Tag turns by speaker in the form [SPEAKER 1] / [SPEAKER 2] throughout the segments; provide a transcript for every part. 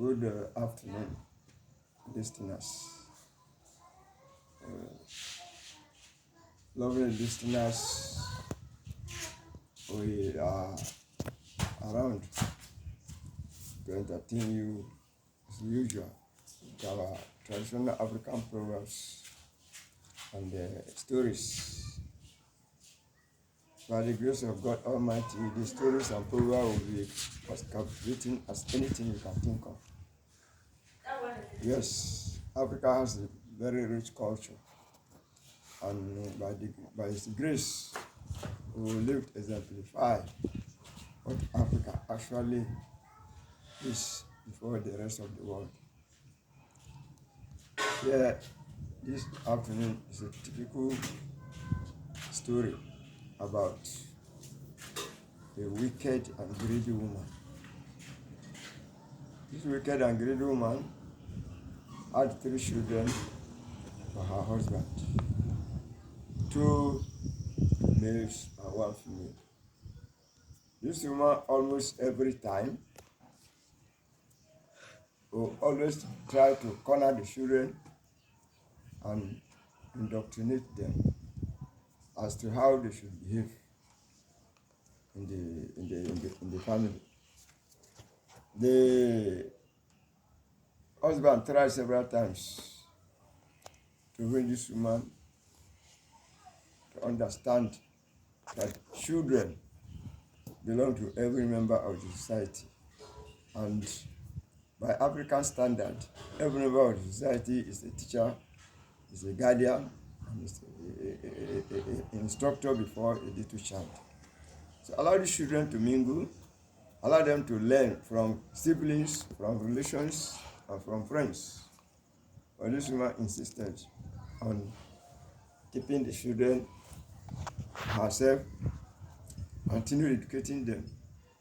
[SPEAKER 1] Good afternoon, listeners. Lovely listeners, we are around to entertain you as usual with our traditional African proverbs and stories. By the grace of God Almighty, the stories and proverbs will be as captivating as anything you can think of. Yes, Africa has a very rich culture, and by His grace, we will live to exemplify what Africa actually is before the rest of the world. Here, this afternoon is a typical story about a wicked and greedy woman. This wicked and greedy woman had 3 children for her husband, 2 males and 1 female. This woman almost every time will always try to corner the children and indoctrinate them as to how they should behave in the family. The husband tried several times to bring this woman to understand that children belong to every member of the society, and by African standard, every member of the society is a teacher, is a guardian, and is an instructor before a little child. So allow the children to mingle, allow them to learn from siblings, from relations, and from friends. But this woman insisted on keeping the children herself, continue educating them,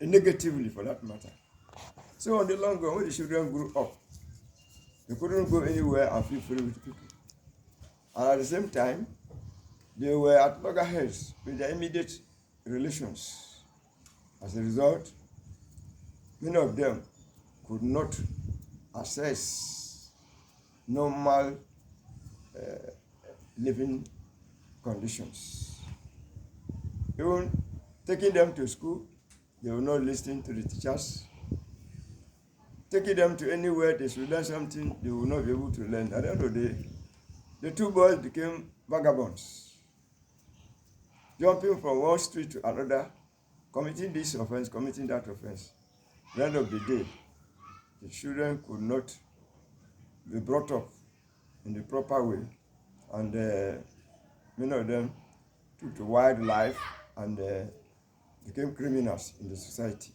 [SPEAKER 1] negatively for that matter. So on the long run, when the children grew up, they couldn't go anywhere and feel free with people. And at the same time, they were at loggerheads with their immediate relations. As a result, many of them could not access normal living conditions. Even taking them to school, they will not listen to the teachers. Taking them to anywhere they should learn something, they will not be able to learn. At the end of the day, the 2 boys became vagabonds, jumping from one street to another, committing this offense, committing that offense. At the end of the day, the children could not be brought up in the proper way, and many of them took to wildlife and became criminals in the society.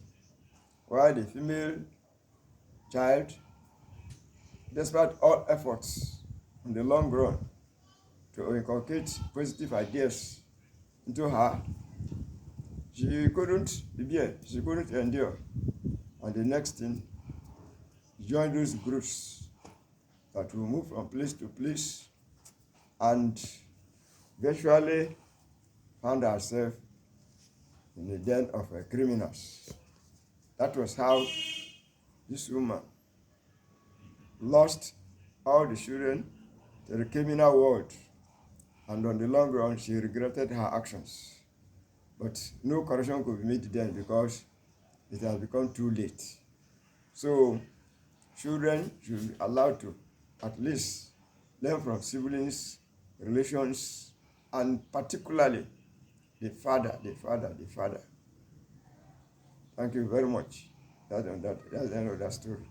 [SPEAKER 1] While the female child, despite all efforts in the long run to inculcate positive ideas into her, she couldn't bear, she couldn't endure. And the next thing, joined those groups that will move from place to place, and eventually found herself in the den of criminals. That was how this woman lost all the children to the criminal world, and on the long run, she regretted her actions. But no correction could be made then because it has become too late. So, children should be allowed to at least learn from siblings, relations, and particularly the father. Thank you very much. That's the end of that story.